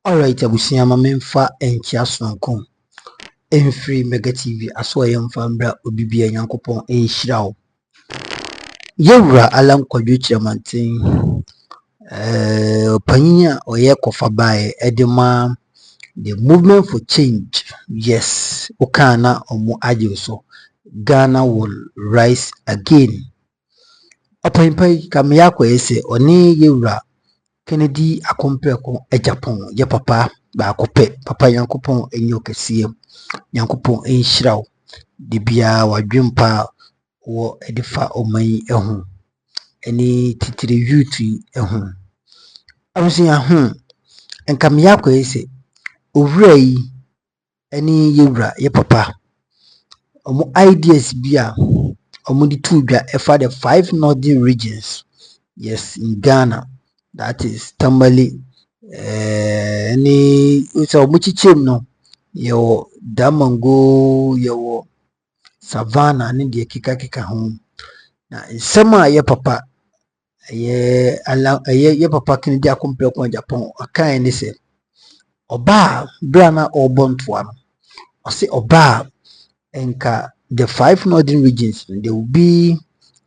Alright, abusia ma memfa enkia sonko enfree Mega TV aso yemfa mbra obibia Nyankopon enhyira wo. Yewura Alan Kwadwo Kyeremanten panyin a oye kofa bae edema the movement for change. Yes, okana omo agye so Ghana will rise again. Opanpai kam yakwa ese oni Yewura Kennedy Agyapong ye papa ba kope papa Nyankopon enyo kesiye Nyankopon enhyira wo de bia wadwempa wo edifa oman ehu eni titire youth ehu abusia enkam yakwa ese owura yi eni Yewura ye papa omo ideas bia omo di tudwa efa the 5 northern regions. Yes, in Ghana, that is Tambali any so muchichem no yo Damango yo Savannah ni de kika ho na nsema ye papa ye papa Kennedy Agyapong akan ni se oba brana obontoa no o se oba enka the 5 northern regions there will be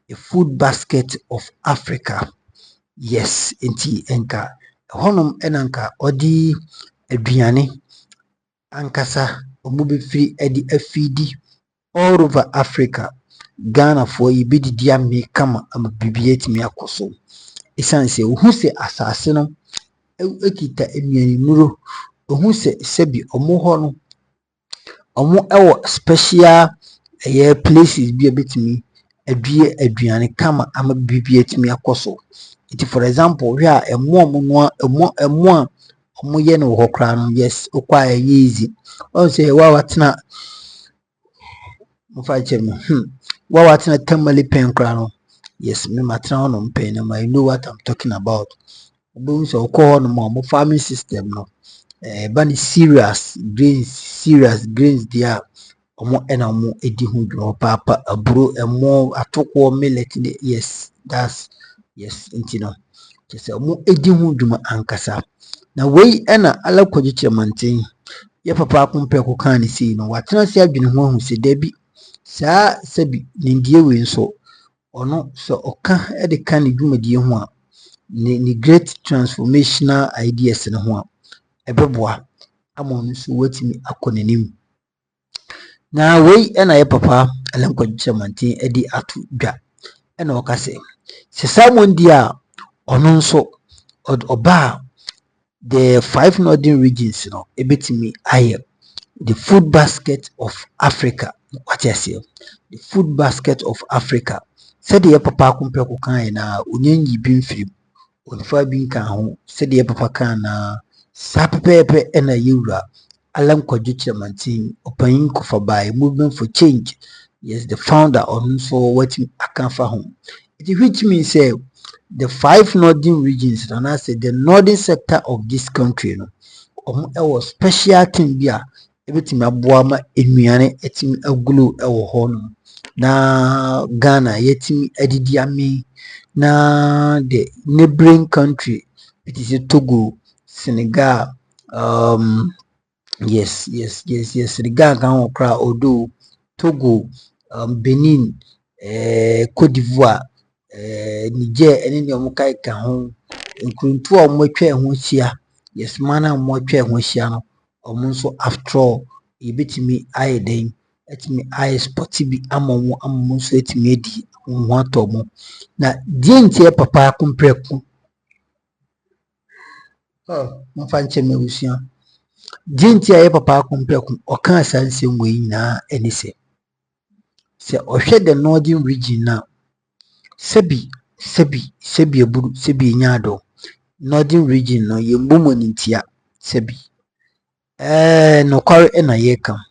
a food basket of Africa. Yes, enti enka honum enanka odi aduane ankasa omubi free edi afidi all over Africa. Ghana for ibidi ame kama ama bibiet mi akoso esanse ohu se asase no ekita enuani nuro ohu se sebi omo ho no omo ewo special places bi betimi adue aduane kama ama bibiet mi akoso. For example, we are a more omo ye no ho kra no. Yes, okwa easy. O say wa watna mfa chem wa watna Tamale pen kra no. Yes, me matna no pen no. I know what I'm talking about. Obo so ko no mo farming system no. Bani serious grains dia omo ena omo edi hu dwo papa aburo emo atoko millet. Yes, that's yes intino kese omo edi hu dwuma ankasa na wei ena Ala Kwadwo Kyeremanten ye papa akompe ko kan ni sei no watena se adwene ho ahu se dabi saa sabi nindie we nso ono so oka e de kan dwumadie ho a ni great transformational ideas ne ho a ebeboa amon so watimi akonanim na wei ena ye papa Ala Kwadwo Kyeremanten edi atu dwa ena okase se someone dia ono nso oba the 5 northern regions no ebetimi aye the food basket of Africa. What I say, the food basket of Africa. Said the papa kumpe ko kan na onyanyi bi mfiri onfa bi nkan ho said the papa kan na sapepepe ena Yewura Alan Kwadwo Kyeremanten opanyin kofa by movement for change. Yes, the founder on so what akan fa ho. It which means say the 5 northern regions, and I said the northern sector of this country, no, was special thing bia everything aboama enuane etimi agulu ewo ho no na Ghana yetimi adidi ame na the neighboring country it is Togo, Senegal, yes Senegal kan okra odo Togo, Benin, Cote d'Ivoire, Niger ene ne omo kai ka ho nkruntu a omo twa ho hia. Yes, mana omo twa ho hia no omo nso after all ebetimi aye den etimi aye sporty bi amomo nso etimi edi ho atomo na die ntie papa akompreku mfa nche mewusia die ntie aye papa akompreku oka asanse ngwe na enise se ohwe the northern region na sebi eburu sebi nyado northern region no yembomo nintia sebi no kware ena yeka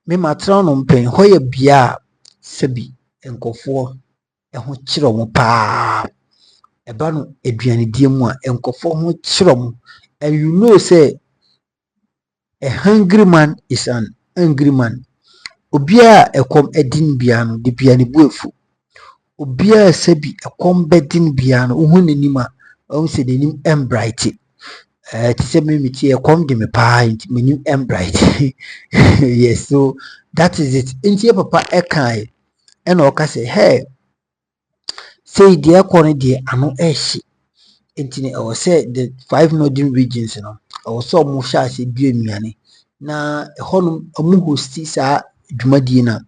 me matra no mpen hoye bia sebi enkofo eho kire omo pa eba no aduane die mu a enkofo ho kire omo. And you know say a hungry man is an angry man. Obia ekom edin bia no de bia ne buefu obia sebi ekom bedin bia no ohun nanim a o se nanim embright to say me come de me pa into me new bright. Yes, so that is it. Into papa ekai and oka say hey say dear corner dear ano eshi into I was say the 5 northern regions I was so mo sha say bi anuane na honum omu hosti sa dwumadi na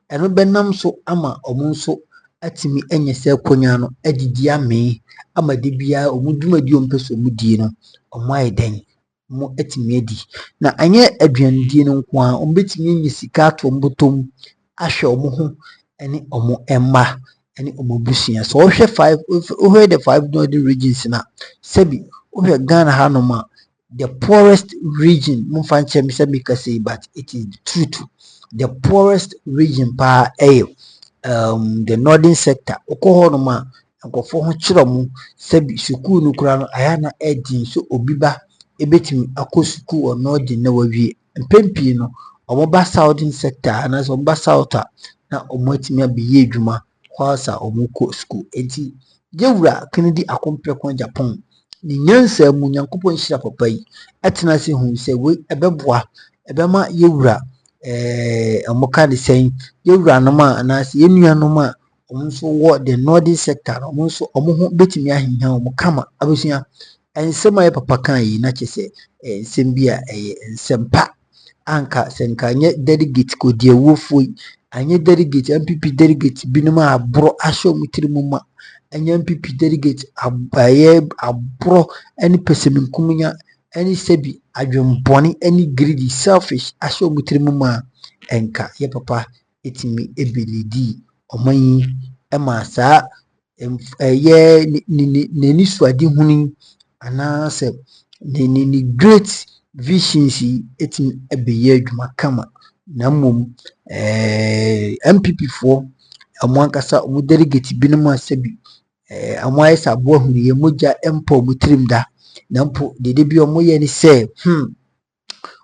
eno benam so ama omu nso atimi enye se konya no adidi ame ama de bia omu dwumadi ompeso mu di no omu ayeden mo atimi adi na anye aduandie no nko a ombetimi enye sika ato mbotom ahwe omu ho ene omu emma ene omu busia so ohwe 5 the 5 northern regions na sebi ohwe Ghana hanoma the poorest region mumfanche misabika say but it is the truth the poorest region pa the northern sector okoho no ma nkofo ho kire mu sebi school no kura no ayana edin so obiba ebetimi akosukuu o northern na wawie mpempi no omoba southern sector na so omoba south na omotimi abiye adwuma kwasa omoko school enti yewura Kennedy Agyapong ni nyansa mu Nyankopɔn hyira papa yi atena se hu se we ebeboa ebema yewura amoka de sen yewura no ma na se yenua no ma omunso wo the northern sector omunso omo betimi ahinya omo kama abusua ensema ye papa kan yi na kyese ensem bia ensempa anka senka nye delegate ko die wofoi anye delegate MPP delegate binuma abro ahyo mutirimu ma anya MPP delegate abaye abro any peseminkumnya any sebi adwemponi any greedy selfish ahyo mutirimu ma enka ye papa etimi ebilidi omanyi ema saa ye ni swadi huni ana se ni great visions etimi ebeye adwuma kama na mum MPP for amwankasa omu delegate binum asebi amwaye sabo ahunu ye moja empo mutrim da na mpo dede bi omoye ni se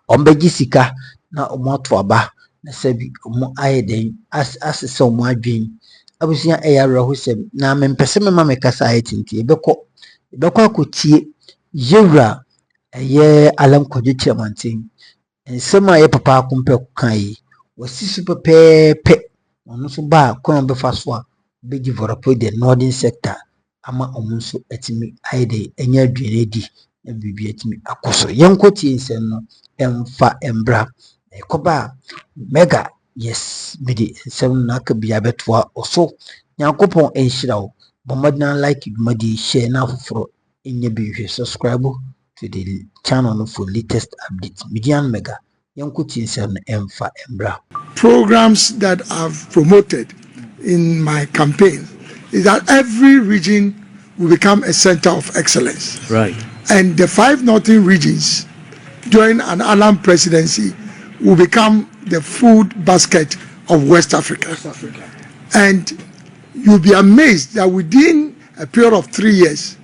ombegi sika na omoto aba na sebi omo ayeden asese omo adwen abusia eyarahosem na mempese mema mekasa ayetinti ebekọ akotie yewura eye alam kwaje Kyeremanten ensema ye papa akompe kan yi wasi super pepe ono so ba kon be fa so a be develop the northern sector ama omo so etimi ayede enya aduane di na bibi etimi akoso yenkoti ensem no emfa embra ekoba mega yes bidi ensem na ka bia betwa oso Nyankopon enhyira wo bomadna like madi share na foforo enya bi subscribe to the channel for latest updates Midian Mega programs that I've promoted in my campaign is that every region will become a center of excellence. Right. And the 5 northern regions during an Alam presidency will become the food basket of West Africa. And you'll be amazed that within a period of 3 years,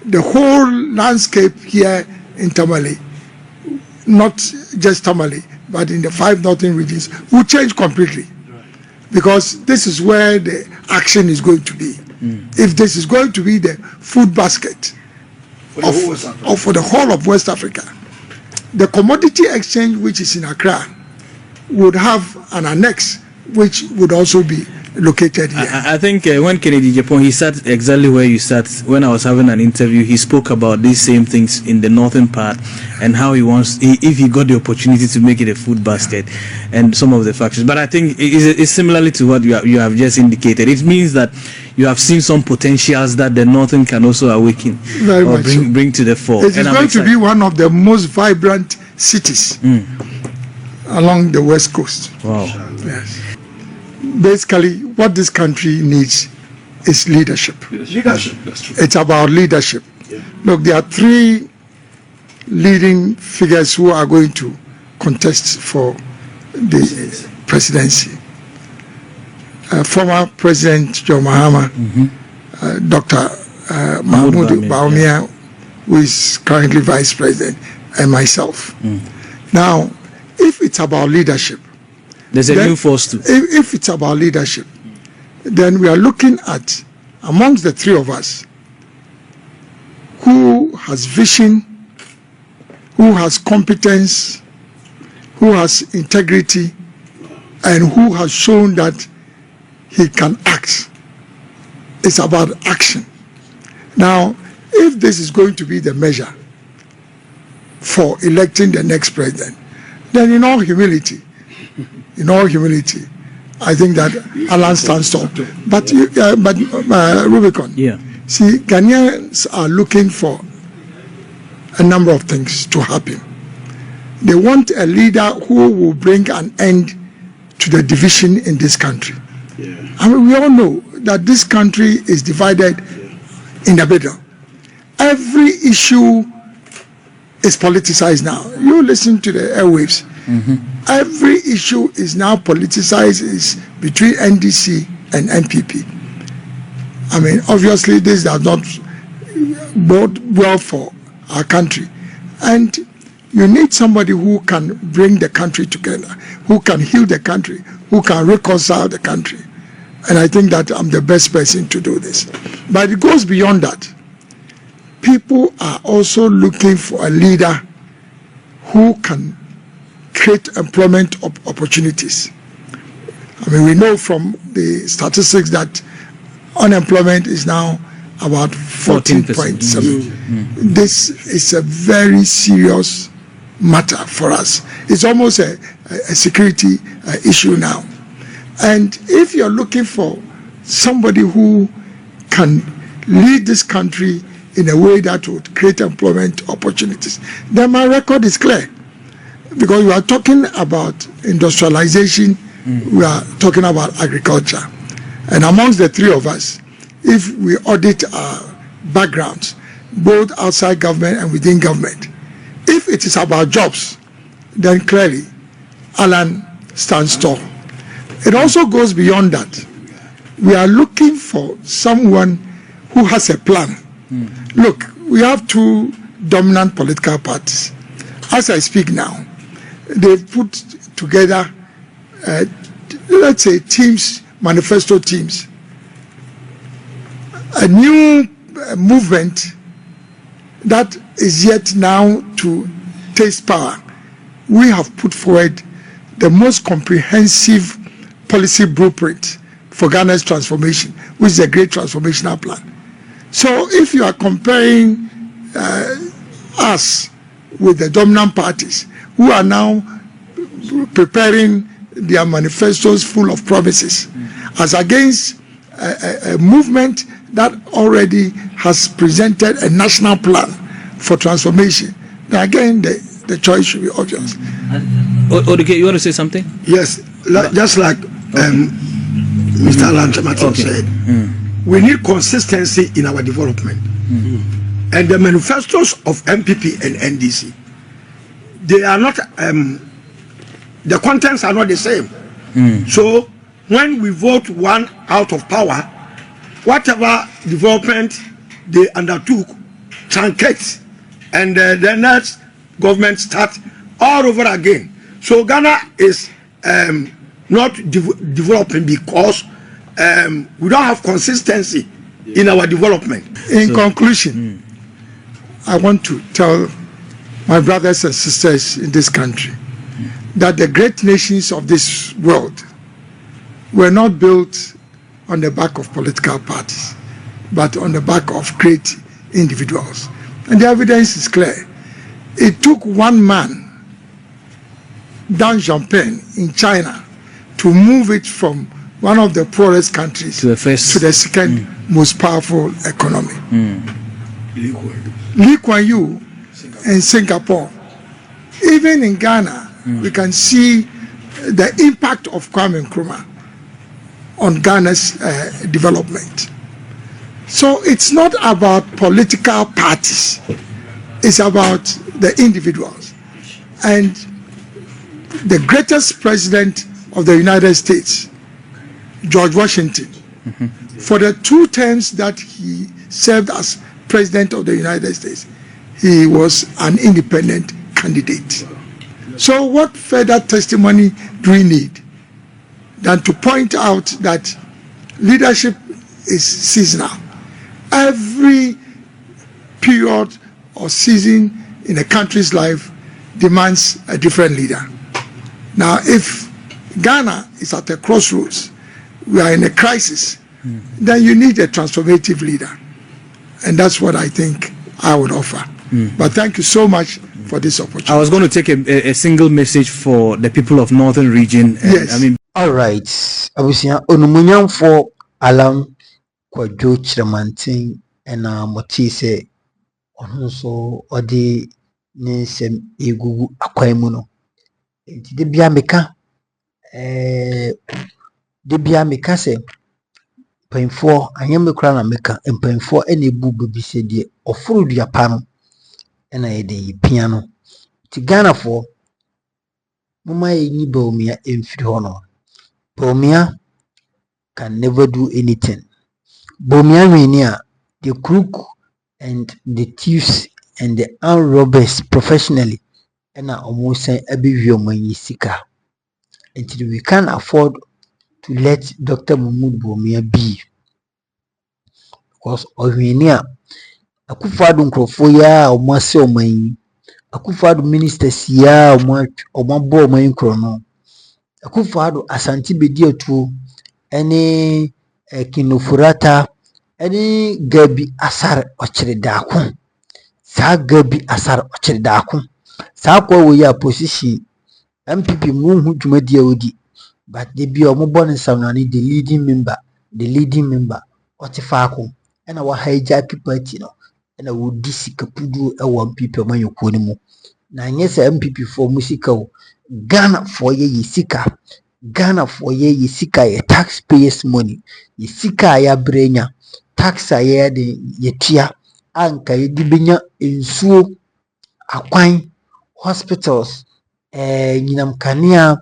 the whole landscape here in Tamale, not just Tamale, but in the 5 northern regions, will change completely. Because this is where the action is going to be. If this is going to be the food basket for the whole of West Africa, the commodity exchange, which is in Accra, would have an annex, which would also be located here. I think when Kennedy Agyapong, he sat exactly where you sat when I was having an interview. He spoke about these same things in the northern part and how he wants, if he got the opportunity to make it a food basket and some of the factors. But I think it's similarly to what you have just indicated. It means that you have seen some potentials that the northern can also awaken or bring to the fore. It is going to be one of the most vibrant cities along the west coast. Wow. Yes. Basically, what this country needs is leadership. Leadership, that's true. It's about leadership. Yeah. Look, there are 3 leading figures who are going to contest for the presidency. Former President John Mahama, Dr. Mahmoud Bawumia, who is currently Vice President, and myself. Now, if it's about leadership, there's a new force too. If it's about leadership, then we are looking at, amongst the 3 of us, who has vision who has competence, who has integrity, and who has shown that he can act. It's about action. Now, if this is going to be the measure for electing the next president, then in all humility, I think that Alan stands tall. But Rubicon, see, Ghanaians are looking for a number of things to happen. They want a leader who will bring an end to the division in this country. I mean, we all know that this country is divided in the middle. Every issue is politicized now. You listen to the airwaves. Every issue is now politicized, is between NDC and NPP. I mean, obviously, this does not bode well for our country. And you need somebody who can bring the country together, who can heal the country, who can reconcile the country. And I think that I'm the best person to do this. But it goes beyond that. People are also looking for a leader who can create employment opportunities. I mean, we know from the statistics that unemployment is now about 14.7. This is a very serious matter for us. It's almost a security issue now. And if you're looking for somebody who can lead this country in a way that would create employment opportunities, then my record is clear. Because we are talking about industrialization, we are talking about agriculture. And amongst the three of us, if we audit our backgrounds, both outside government and within government, if it is about jobs, then clearly Alan stands tall. It also goes beyond that. We are looking for someone who has a plan. Look, we have two dominant political parties. As I speak now, they've put together, let's say, teams, manifesto teams, a new movement that is yet now to taste power. We have put forward the most comprehensive policy blueprint for Ghana's transformation, which is a great transformational plan. So if you are comparing us with the dominant parties who are now preparing their manifestos full of promises, as against a movement that already has presented a national plan for transformation, then again the choice should be obvious. Okay, you want to say something? Yes, just like Mr. Alan Kyeremanten said, we need consistency in our development. And the manifestos of MPP and NDC, they are not, the contents are not the same. So when we vote one out of power, whatever development they undertook truncates, and the next government starts all over again. So Ghana is not developing because we don't have consistency in our development. In conclusion, I want to tell my brothers and sisters in this country that the great nations of this world were not built on the back of political parties, but on the back of great individuals. And the evidence is clear. It took one man, Deng Xiaoping in China, to move it from one of the poorest countries to the second most powerful economy. Lee Kuan Yew in Singapore. Even in Ghana, we can see the impact of Kwame Nkrumah on Ghana's development. So it's not about political parties, it's about the individuals. And the greatest president of the United States, George Washington, for the 2 terms that he served as president of the United States, he was an independent candidate. So what further testimony do we need than to point out that leadership is seasonal? Every period or season in a country's life demands a different leader. Now, if Ghana is at a crossroads, we are in a crisis, then you need a transformative leader. And that's what I think I would offer. But thank you so much for this opportunity. I was going to take a single message for the people of Northern Region. Yes. I mean, all right. Abusia onumunyam for alam kwadwo Kyeremanten and moti se ono so odi ne nsem egugu akwan mu no. Enti de bia meka se mpanyinfoɔ anyame kora na meka mpanyinfoɔ ene bu bibi se de ofuru duapa no ena ye de pia no. Ti Ghana for mama yi Bawumia emfiri ho no. Bawumia can never do anything. Bawumia mania the crook and the thieves and the armed robbers professionally ena omo san abewi omanyi sika. Until we can't afford to let Dr. Mahmoud Bawumia be, because Ohenia Akufo-Addo nkrofo ya omo ase omanyi, Akufo-Addo ministers ya omo bo omanyi kro no, Akufo-Addo Asante bedi atuo ene Kinofurata ene Gabi Asar ochire daako. Sa Gabi Asar ochire daako. Sa kwa we ya position MPP muhu dwumadi odi, but they be omo born samnani the leading member otifaako ena wa hijack party no ena wo disika pudu e wo MPP omanyoko ni mu na nyese MPP for musika o Ghana for ye yisika, Ghana for ye yisika ye taxpayers money yisika ya brenya tax ya de yetua anka yedi benya ensuo akwan hospitals nyinam kanea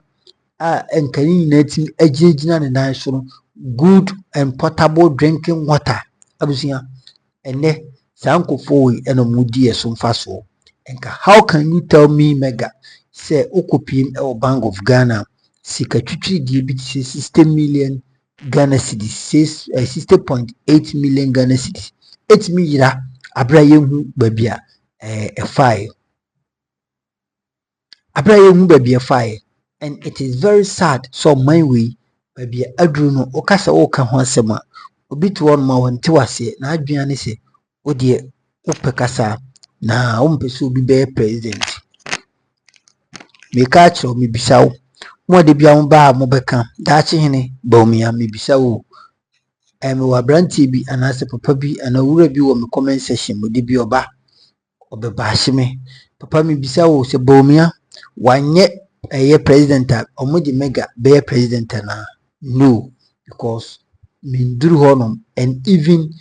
enkani nyinatim agina ne nan so good and potable drinking water abusia ene sankofo we eno mudi eso mfaso enka. How can you tell me mega say okopim e Bank of Ghana sika twitwi die bi 60 million Ghana cedis 60.8 million Ghana cedis 8 million abra yehu babia file abra yehu babia file. And it is very sad. So my way, baby, adruno okasa oka ho asema obi to one ma wonte wase na adwuane se odie opekasa na ompese obi be president. Me ka kiro me bisawo mo de bia mo ba mo beka daache hene Bawumia me bisawo me wa brantie bi anase papa bi anawura bi wo me comment section mo de bi oba obeba hye papa me bisawo se Bawumia wanye president omoji mega be president na no, because minduru honum and even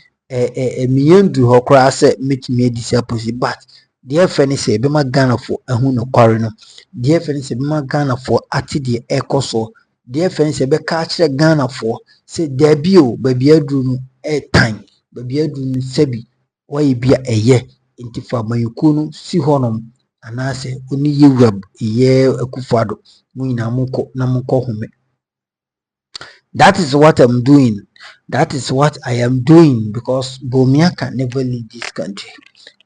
miyenduru ho kra se metimi edisi posi, but the fn say be ma Ghana for ehun no kware no, the fn say be ma Ghana for ati the ekoso, the fn say be ka kire Ghana for say there bi o baby aduru no time baby aduru no sebi why bia eye nti fa mayukunu si honum anase oni yewab ye Akufo-Addo muina muko na muko home. That is what I'm doing. That is what I am doing, because Bawumia can never lead this country.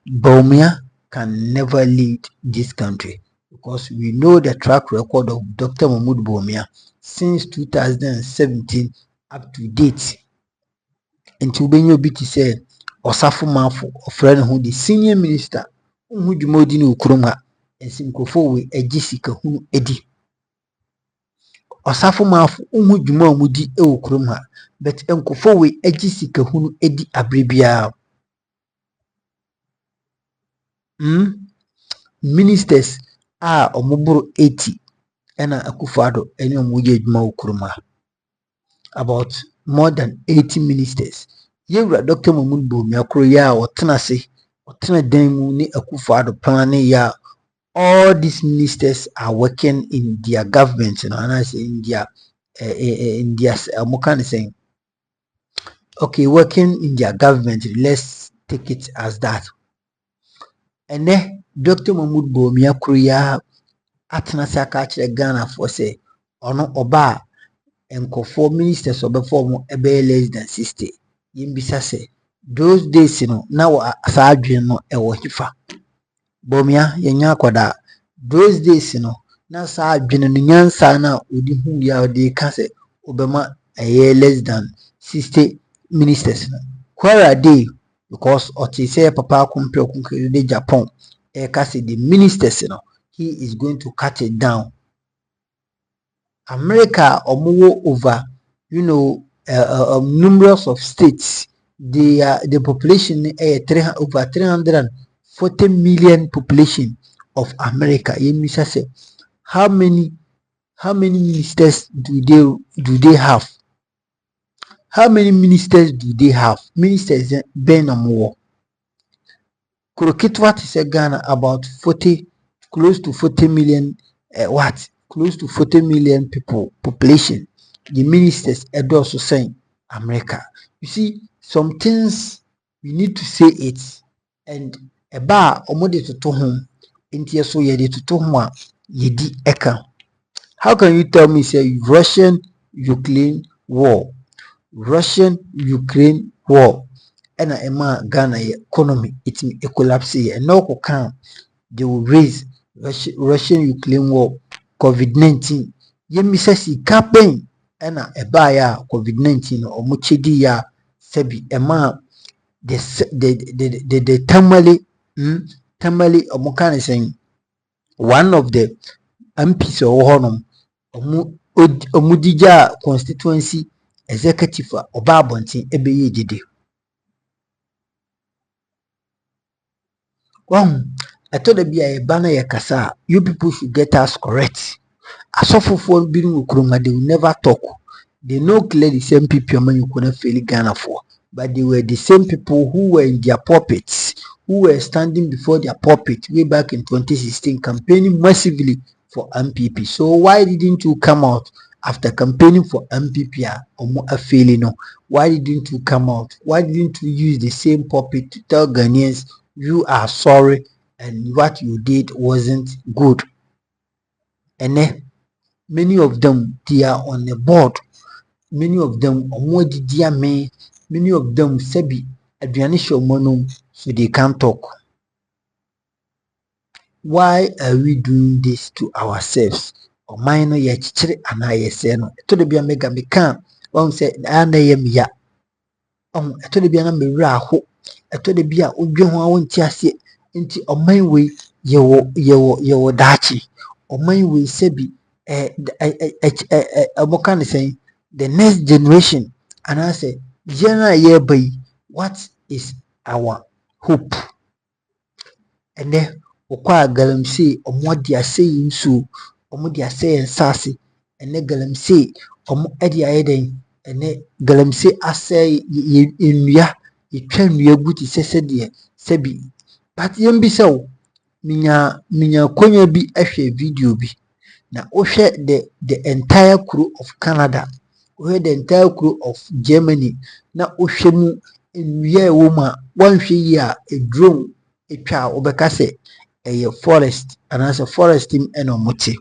Bawumia can never lead this country, because we know the track record of Dr. Mahmoud Bawumia since 2017 up to date. Until Benyo Biti said Osafo Mafo ofrene who the senior minister who jumodi ni ukuruma ensinkofo we ejisika hu edi. Osafo Mafo who juma mudi e ukuruma but enkofo we ejisika hu edi abrebia. Ministers are omuburu 80 ena Akufo-Addo eni omuje juma ukuruma. About more than 80 ministers. Yewura Dr. Mahmoud Bawumia kro ya otena se otena dan mu ni Akufo-Addo planning ya. All these ministers are working in their government, you know, and I say in their Mokan is saying okay, working in their government, let's take it as that. And then Dr. Mahmoud Bawumia kro ya atena se aka kire Ghana for say ono oba enkofo ministers obeform ebe less than 60. Yimbisa say those days, you know, now asadwe no ewo hifa. bomia yenya kwada those days no na sa adwene no nyansa na odi hu ya odi ka se obema less than 60 ministers no where are they because oti say papa kumpe de Japan ka se the ministers no he is going to cut it down. America omowo over numerous of states. The population over 340 million population of America. Say, how many ministers do they have? How many ministers do they have? Ministers ben more. Kurokitwa is a Ghana about 40, close to 40 million. Close to 40 million people population. The ministers are also saying America. You see, some things we need to say it, and a bar omode to home into so ye to home yedi eka. How can you tell me say Russian-Ukraine war? Russian-Ukraine war. And a Ghana economy it may collapse and no can they will raise Russian-Ukraine war, COVID-19. Yemi says campaign and a buyer COVID-19 or muchidi ya sebi ema the tamale omukane saying one of the MPs or honum omudija constituency executive obabontin ebeye dide. I told the BIA banner yakasa, you people should get us correct. Asofofo biru ukruma, they will never talk. They know clearly the same people man you couldn't fail Ghana for, but they were the same people who were in their pulpits, who were standing before their pulpit way back in 2016 campaigning massively for MPP. So why didn't you come out after campaigning for MPP or a failing? No? Why didn't you come out? Why didn't you use the same pulpit to tell Ghanaians you are sorry and what you did wasn't good? And then many of them they are on the board. Many of them many of them sebi aduane so they can't talk. Why are we doing this to ourselves? Or minor ye chichiri ana ye say no. To the be mega me can one say ana ye miya. To the be na me ra ho. To the be a odwe ho awon ti ase nti oman we yewo dachi. Oman we sebi can say the next generation and I say general what is our hope? And then okwa galamsey omodi asey nsu omodi asey ensase ene galamsey edi ayeden ene galamsey asey enua etwa nua guti sesede sebi but yembi sew minya konya bi ehwe video bi na ohwe the entire crew of Canada, ohwe the entire crew of Germany na ohwe mu enua ewo ma wanhwe yi a drone etwa obeka se a forest and as a forest team enomote.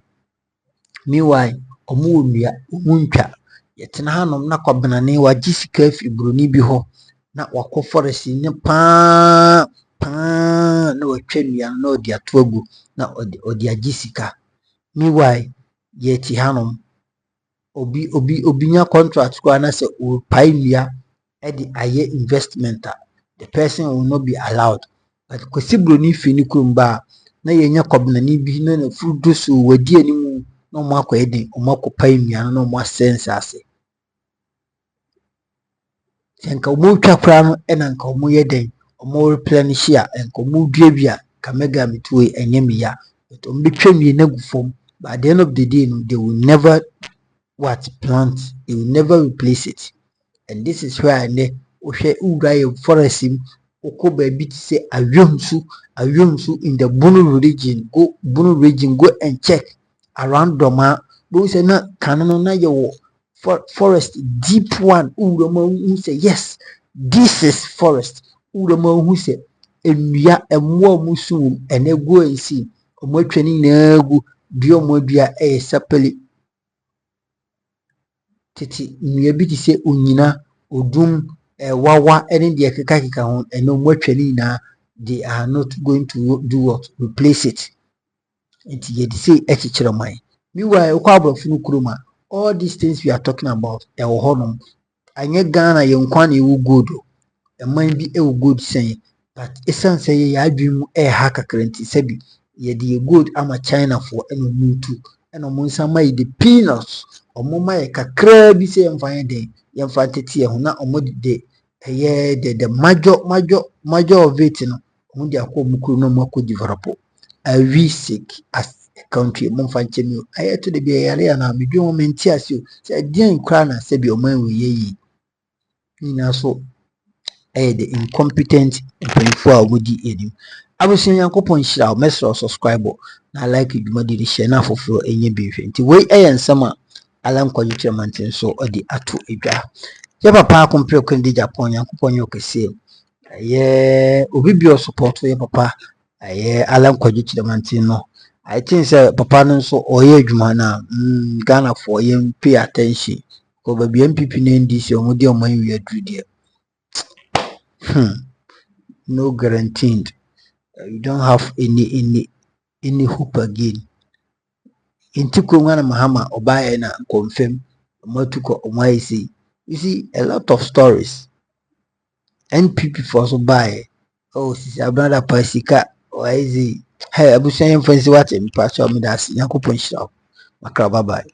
Meanwhile, omunua omuntwa yetena hanom na kwabenane wa gisika fi broni bi ho na wako forest ne pa na watwa nua na odi ato agu na odi agisika. Meanwhile, yeti hanom obi nya contract kwa na se o pai nua e di aye investment the person will not be allowed. But kwesi broni fi ni kurumba na yenya kwabnani bi na fudu so wadi animu na mo akwa eden o makopa nua na mo sense ase senka o mo twa kra no e na nka o mo yeden o mo replenish a enka o mo dua bia kamega mitwe enyemiya but o mbetwa nua na gufom. But at the end of the day no, they will never plant, they will never replace it. And this is why ohwe uraye forest okoba bi to say awomsu in the Bunu region go and check around Doma. But say na kanano na ye forest deep one urama who say yes this is forest urama who say enua emwo musu ene go and see omwatwani na gu dio modua sepeli titi nnua bi ti se onyina odum wawa ene de keka ho ene omwatwani na they are not going to do what? Replace it. And yet say echichiromai. Meanwhile, all these things we are talking about, honum. Anye Ghana yenkwan ewu good. Man bi ewu good saying, but esan say ya adwum ha kakra nti sabi ye de good ama China for eno mutu eno monsa mai the peanuts omo mai kakra bi say mfanye den yemfa tete ye ho na omo de the major of it no omo de akọ no mako develop. I we sick as a country momfa nchemi aye to de bi yare na medwo menti ase o say den kra na sabi oman we yi ni so the incompetent mpanyinfo a wodi enim abusun yankopon hyira o mesro subscribe na like dwumadi de share na afoforo enye behwe nti we nsam a Alan Kyeremanten so odi ato edwa ye papa akompre Kennedy Agyapong yankopon yo kese obi bi o support ye papa Alan Kyeremanten no I think say papa no so oye adwuma na Ghana for ye pay attention ko ba bi MPP na NDC o mo de o man wi adru de no guaranteed. You don't have any hope again. Intiko ngana mahama obaye na confirm matuko omaisi. You see a lot of stories. NPP for so buy. Oh, sisi abnada pasika or easy. Hey, abushanye mfansi wate mpacho amidasi. Yankopon shira. Makra bye bye.